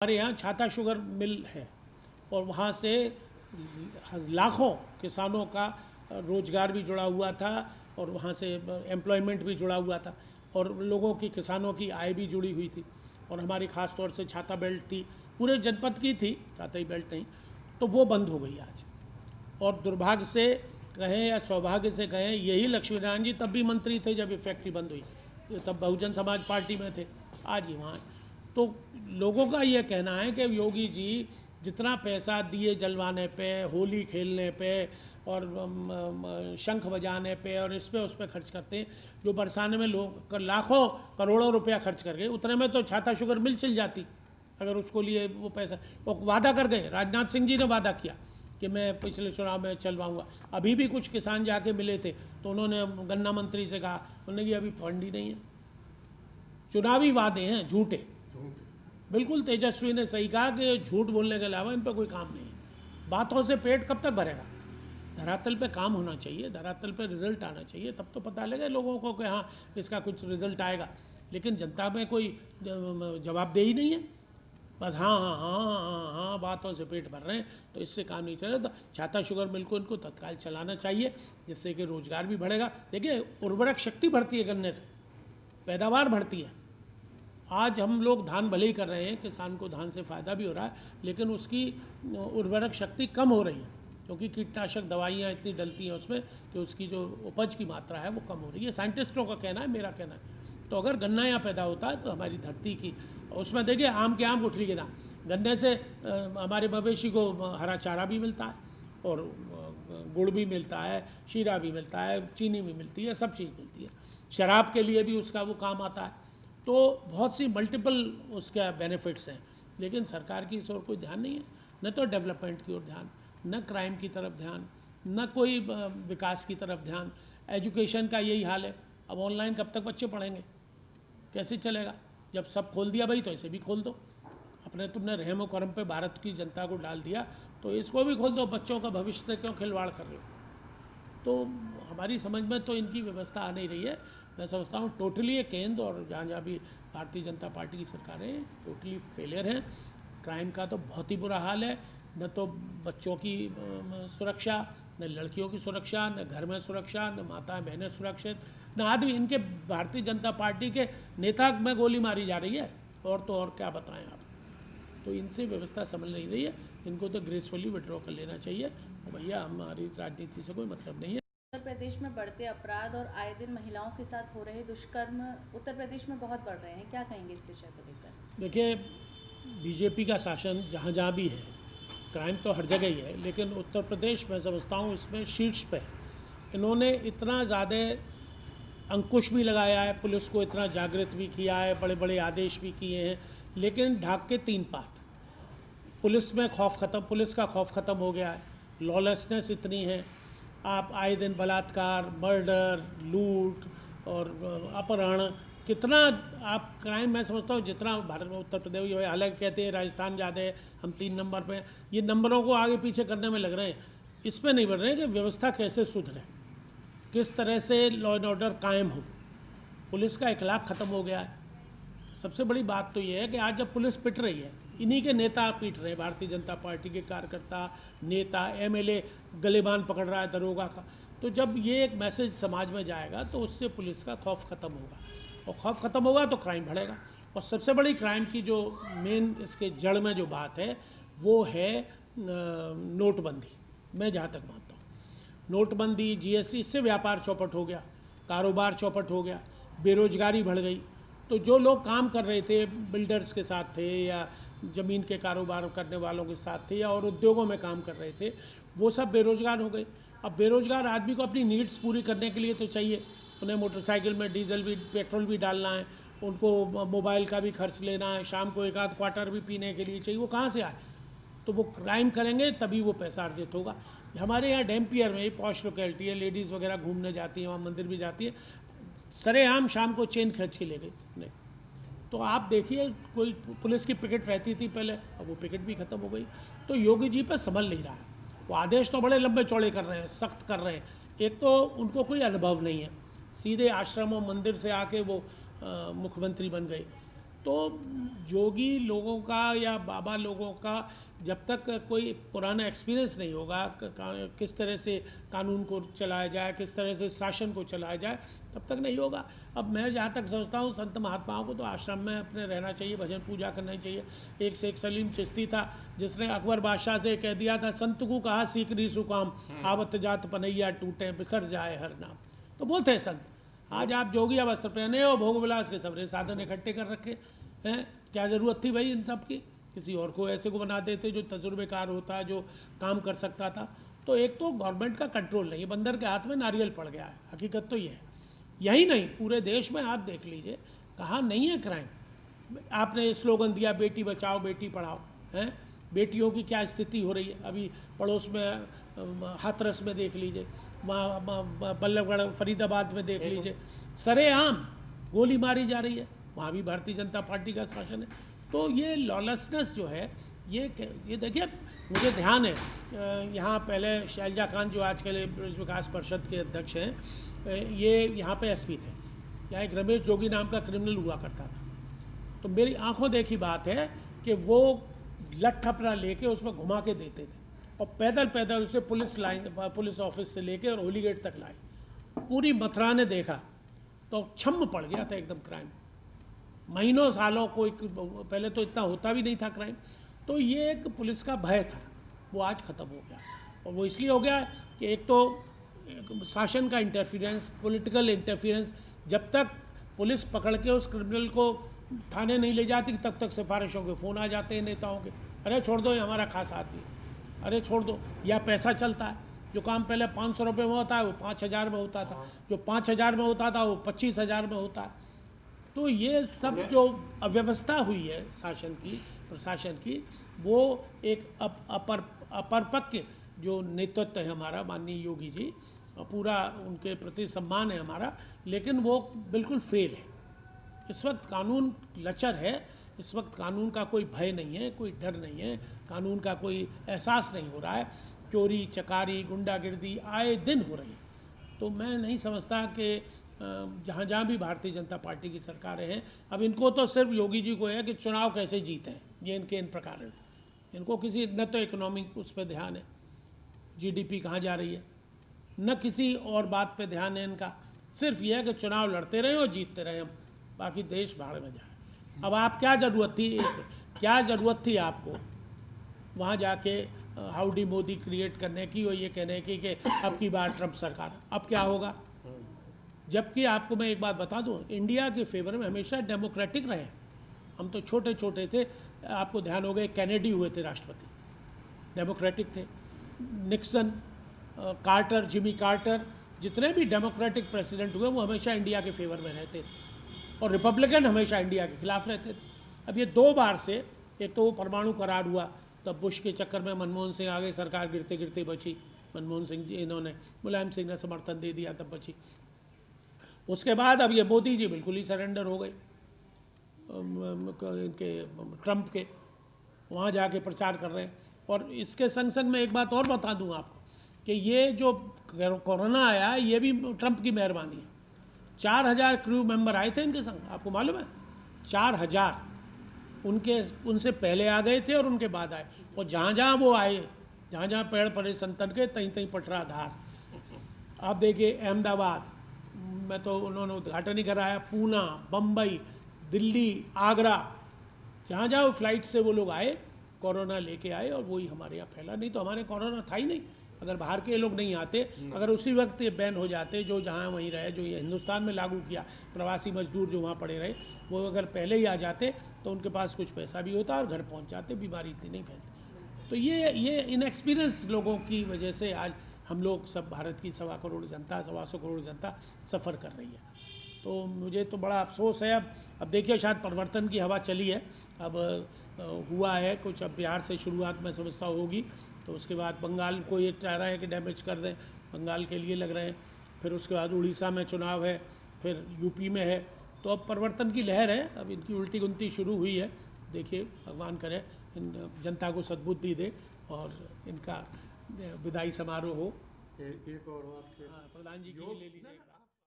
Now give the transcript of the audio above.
हमारे यहाँ छाता शुगर मिल है और वहाँ से लाखों किसानों का रोजगार भी जुड़ा हुआ था और वहाँ से एम्प्लॉयमेंट भी जुड़ा हुआ था और लोगों की किसानों की आय भी जुड़ी हुई थी। और हमारी ख़ास तौर से छाता बेल्ट थी, पूरे जनपद की थी, छाता ही बेल्ट नहीं, तो वो बंद हो गई आज। और दुर्भाग्य से कहें या सौभाग्य से कहें, यही लक्ष्मी नारायण जी तब भी मंत्री थे जब ये फैक्ट्री बंद हुई, तब बहुजन समाज पार्टी में थे, आज ही वहाँ। तो लोगों का ये कहना है कि योगी जी जितना पैसा दिए जलवाने पे, होली खेलने पे और शंख बजाने पे और इस पे उस पे खर्च करते हैं, जो बरसाने में लोग लाखों करोड़ों रुपया खर्च कर गए, उतने में तो छाता शुगर मिल चल जाती अगर उसको लिए वो पैसा। वो वादा कर गए, राजनाथ सिंह जी ने वादा किया कि मैं पिछले चुनाव में चलवाऊंगा। अभी भी कुछ किसान जाके मिले थे तो उन्होंने गन्ना मंत्री से कहा, उन्होंने कि अभी फंड ही नहीं है। चुनावी वादे हैं झूठे। बिल्कुल तेजस्वी ने सही कहा कि झूठ बोलने के अलावा इन पर कोई काम नहीं है। बातों से पेट कब तक भरेगा? धरातल पे काम होना चाहिए, धरातल पे रिजल्ट आना चाहिए, तब तो पता लगे लोगों को कि हाँ इसका कुछ रिजल्ट आएगा। लेकिन जनता में कोई जवाबदेही नहीं है, बस हाँ हाँ हाँ हाँ हाँ बातों से पेट भर रहे हैं, तो इससे काम नहीं चलेगा। तो छाता शुगर मिल को इनको तत्काल चलाना चाहिए, जिससे कि रोजगार भी बढ़ेगा। देखिए, उर्वरक शक्ति बढ़ती है गन्ने से, पैदावार बढ़ती है। आज हम लोग धान भले ही कर रहे हैं, किसान को धान से फ़ायदा भी हो रहा है, लेकिन उसकी उर्वरक शक्ति कम हो रही है क्योंकि कीटनाशक दवाइयाँ इतनी डलती हैं उसमें कि उसकी जो उपज की मात्रा है वो कम हो रही है। साइंटिस्टों का कहना है, मेरा कहना है। तो अगर गन्ना यहाँ पैदा होता है तो हमारी धरती की, उसमें देखिए आम के आम गुठली के दाम, गन्ने से हमारे मवेशी को हरा चारा भी मिलता है और गुड़ भी मिलता है, शीरा भी मिलता है, चीनी भी मिलती है, सब चीज़ मिलती है। शराब के लिए भी उसका वो काम आता है। तो बहुत सी मल्टीपल उसके बेनिफिट्स हैं, लेकिन सरकार की इस ओर कोई ध्यान नहीं है। न तो डेवलपमेंट की ओर ध्यान, न क्राइम की तरफ ध्यान, न कोई विकास की तरफ ध्यान। एजुकेशन का यही हाल है। अब ऑनलाइन कब तक बच्चे पढ़ेंगे? कैसे चलेगा? जब सब खोल दिया भाई तो इसे भी खोल दो। अपने तुमने रहम और करम पे भारत की जनता को डाल दिया तो इसको भी खोल दो। बच्चों का भविष्य से क्यों खिलवाड़ कर रहे हो? तो हमारी समझ में तो इनकी व्यवस्था आ नहीं रही है। मैं समझता हूँ टोटली ये केंद्र और जहाँ जहाँ भी भारतीय जनता पार्टी की सरकारें टोटली फेलियर हैं। क्राइम का तो बहुत ही बुरा हाल है। न तो बच्चों की सुरक्षा, न लड़कियों की सुरक्षा, न घर में सुरक्षा, न माताएं बहनें सुरक्षित, न आदमी। इनके भारतीय जनता पार्टी के नेता में गोली मारी जा रही है, और तो और क्या बताएं आप। तो इनसे व्यवस्था समझ नहीं रही है। इनको तो ग्रेसफुली विड्रॉ कर लेना चाहिए। और भैया हमारी राजनीति से कोई मतलब नहीं है। उत्तर प्रदेश में बढ़ते अपराध और आए दिन महिलाओं के साथ हो रहे दुष्कर्म उत्तर प्रदेश में बहुत बढ़ रहे हैं, क्या कहेंगे इस विषय को लेकर? देखिए, बीजेपी का शासन जहाँ जहाँ भी है, क्राइम तो हर जगह ही है, लेकिन उत्तर प्रदेश मैं समझता हूँ इसमें शीर्ष पे है। इन्होंने इतना ज़्यादा अंकुश भी लगाया है, पुलिस को इतना जागृत भी किया है, बड़े बड़े आदेश भी किए हैं, लेकिन ढाक के तीन पात। पुलिस में खौफ ख़त्म, पुलिस का खौफ ख़त्म हो गया है। लॉलेसनेस इतनी है, आप आए दिन बलात्कार, मर्डर, लूट और अपहरण, कितना आप क्राइम, मैं समझता हूँ जितना भारत में उत्तर प्रदेश, हालांकि कहते हैं राजस्थान ज़्यादा है, हम 3 नंबर पे हैं। ये नंबरों को आगे पीछे करने में लग रहे हैं, इस पर नहीं बढ़ रहे हैं कि व्यवस्था कैसे सुधरे, किस तरह से लॉ एंड ऑर्डर कायम हो। पुलिस का इखलाक ख़त्म हो गया है। सबसे बड़ी बात तो ये है कि आज जब पुलिस पिट रही है, इन्हीं के नेता पीट रहे हैं, भारतीय जनता पार्टी के कार्यकर्ता, नेता, एमएलए गलेबान पकड़ रहा है दरोगा का। तो जब ये एक मैसेज समाज में जाएगा तो उससे पुलिस का खौफ ख़त्म होगा, और खौफ ख़त्म होगा तो क्राइम बढ़ेगा। और सबसे बड़ी क्राइम की जो मेन इसके जड़ में जो बात है वो है नोटबंदी। मैं जहाँ तक मानता हूँ, नोटबंदी, जीएसटी, इससे व्यापार चौपट हो गया, कारोबार चौपट हो गया, बेरोजगारी बढ़ गई। तो जो लोग काम कर रहे थे, बिल्डर्स के साथ थे या ज़मीन के कारोबार करने वालों के साथ थे या और उद्योगों में काम कर रहे थे, वो सब बेरोजगार हो गए। अब बेरोजगार आदमी को अपनी नीड्स पूरी करने के लिए तो चाहिए, उन्हें मोटरसाइकिल में डीजल भी, पेट्रोल भी डालना है, उनको मोबाइल का भी खर्च लेना है, शाम को एक आध क्वार्टर भी पीने के लिए चाहिए। वो कहाँ से आए? तो वो क्राइम करेंगे तभी वो पैसा अर्जित होगा। हमारे यहाँ डैम्पियर में, पॉश लोकेलिटी है, लेडीज़ वगैरह घूमने जाती हैं, वहाँ मंदिर भी जाती है, सरेआम शाम को चेन खींच के ले गए नहीं। तो आप देखिए, कोई पुलिस की पिकेट रहती थी पहले, अब वो पिकेट भी ख़त्म हो गई। तो योगी जी पर संभल नहीं रहा है। वो आदेश तो बड़े लंबे चौड़े कर रहे हैं, सख्त कर रहे हैं। एक तो उनको कोई अनुभव नहीं है, सीधे आश्रम और मंदिर से आके वो मुख्यमंत्री बन गए। तो जोगी लोगों का या बाबा लोगों का जब तक कोई पुराना एक्सपीरियंस नहीं होगा किस तरह से कानून को चलाया जाए, किस तरह से शासन को चलाया जाए, तब तक नहीं होगा। अब मैं जहाँ तक समझता हूँ संत महात्माओं को तो आश्रम में अपने रहना चाहिए, भजन पूजा करना चाहिए। एक से एक सलीम चिश्ती था जिसने अकबर बादशाह से कह दिया था, संत को कहा सीख रीसु काम, आवत जात पनैया टूटे बिसर जाए हर नाम। तो बोलते हैं संत। आज आप जोगिया वस्त्र पहने हो, भोग विलास के सबरे साधन इकट्ठे कर रखे हैं। क्या ज़रूरत थी भाई इन सब की? किसी और को ऐसे को बना देते जो तजुर्बेकार होता, जो काम कर सकता था। तो एक तो गवर्नमेंट का कंट्रोल नहीं है, बंदर के हाथ में नारियल पड़ गया है, हकीकत तो ये है। यही नहीं, पूरे देश में आप देख लीजिए कहाँ नहीं है क्राइम। आपने स्लोगन दिया बेटी बचाओ बेटी पढ़ाओ, हैं? बेटियों की क्या स्थिति हो रही है। अभी पड़ोस में हाथरस में देख लीजिए, वहाँ बल्लभगढ़ फरीदाबाद में देख लीजिए, सरेआम गोली मारी जा रही है, वहाँ भी भारतीय जनता पार्टी का शासन है। तो ये लॉलेसनेस जो है ये देखिए, मुझे ध्यान है यहाँ पहले शैलजा खान जो आज के लिए ब्रज विकास परिषद के अध्यक्ष हैं, ये यहाँ पे एसपी थे। यहाँ एक रमेश जोगी नाम का क्रिमिनल हुआ करता था। तो मेरी आंखों देखी बात है कि वो लठ अपना लेके उसमें घुमा के देते थे और पैदल पैदल उसे पुलिस ऑफिस से लेके और होली गेट तक लाए। पूरी मथुरा ने देखा तो छम पड़ गया था एकदम क्राइम। महीनों सालों कोई पहले तो इतना होता भी नहीं था क्राइम। तो ये एक पुलिस का भय था, वो आज ख़त्म हो गया। और वो इसलिए हो गया कि एक तो शासन का इंटरफिरेंस, पॉलिटिकल इंटरफिरेंस। जब तक पुलिस पकड़ के उस क्रिमिनल को थाने नहीं ले जाती तब तक सिफारिशों के फ़ोन आ जाते हैं नेताओं के, अरे छोड़ दो ये हमारा खास आदमी, अरे छोड़ दो। या पैसा चलता है, जो काम पहले 500 रुपये में होता है वो 5000 में होता था, जो 5000 में होता था वो 25000 में होता है। तो ये सब जो अव्यवस्था हुई है शासन की, प्रशासन की, वो एक अपरपक्व जो नेतृत्व है हमारा माननीय योगी जी, पूरा उनके प्रति सम्मान है हमारा, लेकिन वो बिल्कुल फेल है। इस वक्त कानून लचर है, इस वक्त कानून का कोई भय नहीं है, कोई डर नहीं है, कानून का कोई एहसास नहीं हो रहा है। चोरी चकारी गुंडागिर्दी आए दिन हो रही है। तो मैं नहीं समझता कि जहाँ जहाँ भी भारतीय जनता पार्टी की सरकारें हैं, अब इनको तो सिर्फ योगी जी को है कि चुनाव कैसे जीते हैं, ये इनके इन प्रकार है। इनको किसी न तो इकोनॉमिक उस पर ध्यान है, जीडीपी कहाँ जा रही है, न किसी और बात पे ध्यान है इनका। सिर्फ ये है कि चुनाव लड़ते रहें और जीतते रहें हम, बाकी देश भाड़ में जाए। अब आप क्या ज़रूरत थी आपको वहाँ जाके हाउडी मोदी क्रिएट करने की और ये कहने की कि अब की बार ट्रंप सरकार। अब क्या होगा? जबकि आपको मैं एक बात बता दूं, इंडिया के फेवर में हमेशा डेमोक्रेटिक रहे। हम तो छोटे छोटे थे, आपको ध्यान हो गए कैनेडी हुए थे राष्ट्रपति, डेमोक्रेटिक थे। निक्सन, कार्टर, जिमी कार्टर, जितने भी डेमोक्रेटिक प्रेसिडेंट हुए वो हमेशा इंडिया के फेवर में रहते थे और रिपब्लिकन हमेशा इंडिया के खिलाफ रहते थे। अब ये 2 बार से, एक तो वो परमाणु करार हुआ, तब बुश के चक्कर में मनमोहन सिंह आ गए, सरकार गिरते गिरते बची। मनमोहन सिंह जी, इन्होंने मुलायम सिंह ने समर्थन दे दिया, तब बची। उसके बाद अब ये मोदी जी बिल्कुल ही सरेंडर हो गए इनके ट्रंप के, वहाँ जाके प्रचार कर रहे हैं। और इसके संग संग मैं एक बात और बता दूं आपको कि ये जो कोरोना आया ये भी ट्रंप की मेहरबानी है। 4000 क्रू मेंबर आए थे इनके संग, आपको मालूम है? 4000 उनसे पहले आ गए थे और उनके बाद आए। और जहाँ जहाँ वो आए, जहाँ जहाँ पेड़ पड़े संतन के, तहीं तहीं पटरा धार। आप देखिए अहमदाबाद में तो उन्होंने उद्घाटन ही कराया, पूना, बम्बई, दिल्ली, आगरा, जहाँ जहाँ फ्लाइट से वो लोग आए, कोरोना लेके आए और वही हमारे यहाँ फैला। नहीं तो हमारे कोरोना था ही नहीं अगर बाहर के लोग नहीं आते। अगर उसी वक्त ये बैन हो जाते, जो जहाँ वहीं रहे, जो ये हिंदुस्तान में लागू किया, प्रवासी मजदूर जो वहाँ पड़े रहे, वो अगर पहले ही आ जाते तो उनके पास कुछ पैसा भी होता और घर पहुँच जाते, बीमारी इतनी नहीं फैलती। तो ये इनएक्सपीरियंस लोगों की वजह से आज हम लोग सब, भारत की 1.25 करोड़ जनता, 125 करोड़ जनता सफ़र कर रही है। तो मुझे तो बड़ा अफसोस है। अब देखिए शायद परिवर्तन की हवा चली है, अब हुआ है कुछ। अब बिहार से शुरुआत में समझता होगी, तो उसके बाद बंगाल को ये चाह रहा है कि डैमेज कर दें, बंगाल के लिए लग रहे हैं। फिर उसके बाद उड़ीसा में चुनाव है, फिर यूपी में है। तो अब परिवर्तन की लहर है, अब इनकी उल्टी गुनती शुरू हुई है। देखिए भगवान करे इन जनता को सद्बुद्धि दे और इनका विदाई समारोह हो। एक और बात, प्रधान जी की ले लीजिए।